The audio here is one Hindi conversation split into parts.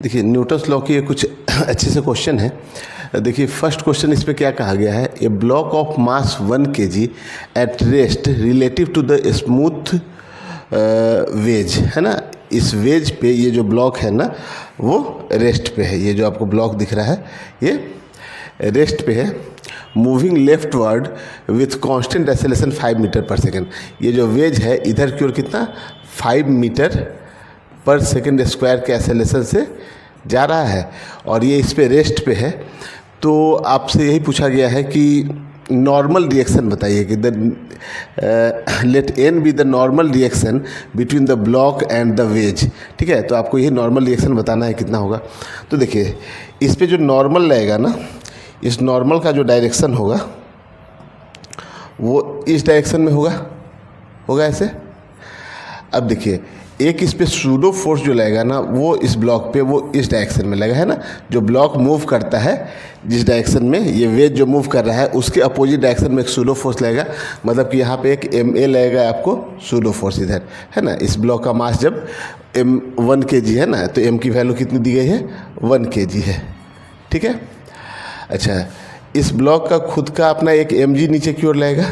देखिए न्यूटन्स लॉ की ये कुछ अच्छे से क्वेश्चन है। देखिए फर्स्ट क्वेश्चन इस पे क्या कहा गया है, a block of mass 1 kg at rest relative to the smooth wedge, है ना। इस वेज पे ये जो ब्लॉक है ना वो रेस्ट पे है। ये जो आपको ब्लॉक दिख रहा है ये रेस्ट पे है। Moving leftward with constant acceleration 5 metre per second. ये जो वेज है इधर की ओर कितना 5 मीटर पर सेकेंड स्क्वायर के एक्सेलरेशन से जा रहा है और ये इस पे रेस्ट पे है। तो आपसे यही पूछा गया है कि नॉर्मल रिएक्शन बताइए कि let N be the normal reaction between the block and the wedge. ठीक है, तो आपको ये नॉर्मल रिएक्शन बताना है कितना होगा। तो देखिए इस पे जो नॉर्मल रहेगा ना, इस नॉर्मल का जो डायरेक्शन होगा वो इस डायरेक्शन में होगा ऐसे। अब देखिए एक इस पे सूडो फोर्स जो लगेगा ना वो इस ब्लॉक पे वो इस डायरेक्शन में लगा है ना। जो ब्लॉक मूव करता है जिस डायरेक्शन में, ये वेज जो मूव कर रहा है उसके अपोजिट डायरेक्शन में एक सूडो फोर्स लगेगा। मतलब कि यहाँ पे एक MA लगेगा आपको सूडो फोर्स इधर, है ना। इस ब्लॉक का मास जब 1 kg है ना तो M की वैल्यू कितनी दी गई है 1 kg है। ठीक है, अच्छा इस ब्लॉक का खुद का अपना एक mg नीचे की ओर लगेगा,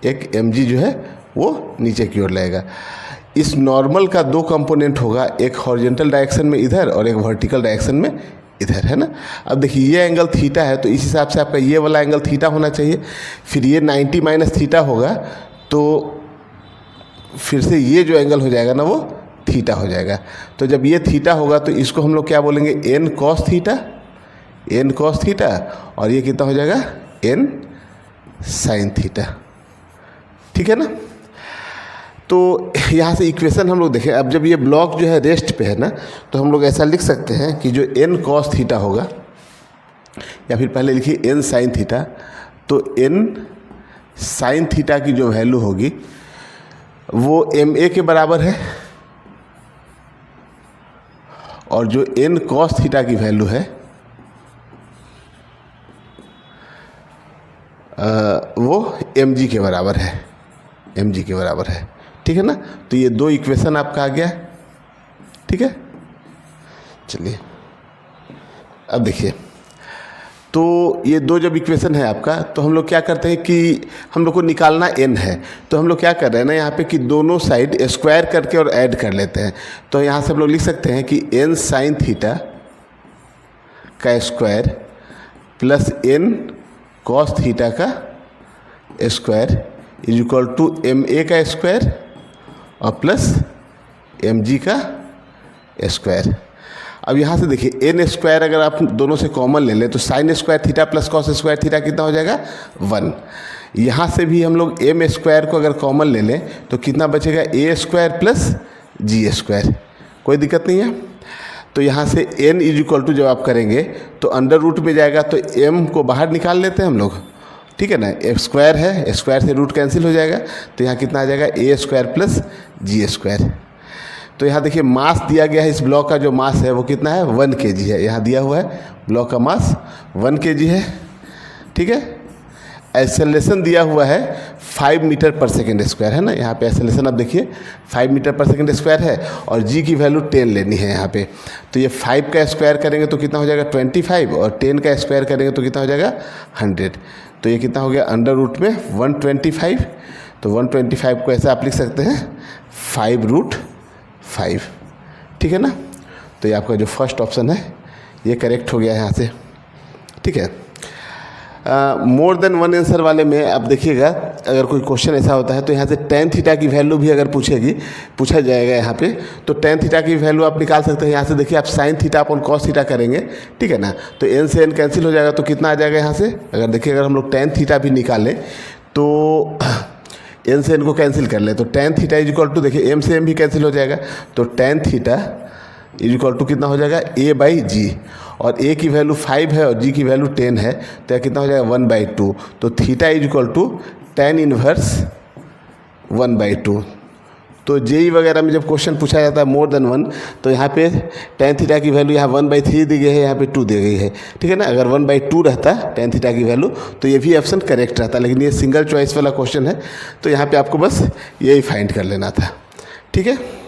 एक mg जो है वो नीचे की ओर लगेगा। इस नॉर्मल का 2 कंपोनेंट होगा, एक हॉरिजॉन्टल डायरेक्शन में इधर और एक वर्टिकल डायरेक्शन में इधर, है ना। अब देखिए ये एंगल थीटा है तो इस हिसाब से आपका ये वाला एंगल थीटा होना चाहिए। फिर ये 90 माइनस थीटा होगा तो फिर से ये जो एंगल हो जाएगा ना वो थीटा हो जाएगा। तो जब ये थीटा होगा तो इसको हम लोग क्या बोलेंगे n cos थीटा, और ये कितना हो जाएगा n sin थीटा। ठीक है ना। तो यहाँ से इक्वेशन हम लोग देखें। अब जब ये ब्लॉक जो है रेस्ट पे है ना तो हम लोग ऐसा लिख सकते हैं कि जो n cos थीटा होगा, या फिर पहले लिखिए n sin थीटा, तो n sin थीटा की जो वैल्यू होगी वो MA के बराबर है और जो n cos थीटा की वैल्यू है वो mg के बराबर है। ठीक है ना। तो ये 2 इक्वेशन आपका आ गया। ठीक है, चलिए अब देखिए तो ये 2 जब इक्वेशन है आपका तो हम लोग क्या करते हैं कि हम लोग को निकालना n है। तो हम लोग क्या कर रहे हैं ना यहाँ पे कि दोनों साइड स्क्वायर करके और ऐड कर लेते हैं। तो यहाँ से हम लोग लिख सकते हैं कि n sin थीटा का square plus n cos theta का square is equal to MA का स्क्वायर और प्लस MG का स्क्वायर। अब यहाँ से देखिए n स्क्वायर अगर आप दोनों से कॉमन ले लें तो sine square theta plus cos square theta कितना हो जाएगा 1। यहाँ से भी हम लोग m स्क्वायर को अगर कॉमन ले लें तो कितना बचेगा A square plus G square. कोई दिक्कत नहीं है। तो यहाँ से n इज इक्वल टू जब आप करेंगे तो अंडर रूट में जाएगा तो m को बाहर निकाल लेते हैं हम लोग। ठीक है ना, स्क्वायर है, स्क्वायर से रूट कैंसिल हो जाएगा तो यहाँ कितना आ जाएगा A square plus G square. तो यहाँ देखिए मास दिया गया है, इस ब्लॉक का जो मास है वो कितना है 1 kg है। यहाँ दिया हुआ है ब्लॉक का मास 1 kg है। ठीक है, एक्सेलरेशन दिया हुआ है 5 मीटर पर सेकेंड स्क्वायर, है ना। यहाँ पे एक्सेलरेशन अब देखिए 5 मीटर पर सेकेंड स्क्वायर है और g की वैल्यू 10 लेनी है यहाँ पे। तो ये 5 का स्क्वायर करेंगे तो कितना हो जाएगा 25 और 10 का स्क्वायर करेंगे तो कितना हो जाएगा 100। तो ये कितना हो गया अंडर रूट में 125। तो 125 को ऐसे आप लिख सकते हैं 5√5। ठीक है ना। तो ये आपका जो फर्स्ट ऑप्शन है ये करेक्ट हो गया है यहाँ से। ठीक है, मोर देन 1 आंसर वाले में अब देखिएगा अगर कोई क्वेश्चन ऐसा होता है तो यहाँ से tan थीटा की वैल्यू भी अगर पूछा जाएगा यहाँ पे तो tan थीटा की वैल्यू आप निकाल सकते हैं। यहाँ से देखिए आप sin थीटा अपन cos थीटा करेंगे, ठीक है ना। तो n से n कैंसिल हो जाएगा तो कितना आ जाएगा यहाँ से। अगर देखिए अगर हम लोग tan थीटा भी निकालें तो n से n को कैंसिल कर ले तो tan theta is equal to देखिए m से m भी कैंसिल हो जाएगा तो tan theta is equal to कितना हो जाएगा A/G, और A की वैल्यू 5 है और G की वैल्यू 10 है तो यह कितना हो जाएगा 1/2। तो theta is equal to tan inverse 1/2। तो JEE वगैरह में जब क्वेश्चन पूछा जाता है मोर देन 1 तो यहाँ पे tan थीटा की वैल्यू यहाँ 1/3 दी गई है, यहाँ पे 2 दी गई है। ठीक है ना। अगर 1/2 रहता tan थीटा की वैल्यू तो ये भी ऑप्शन करेक्ट रहता, लेकिन ये सिंगल चॉइस वाला क्वेश्चन है तो यहाँ पे आपको बस यही फाइंड कर लेना था। ठीक है।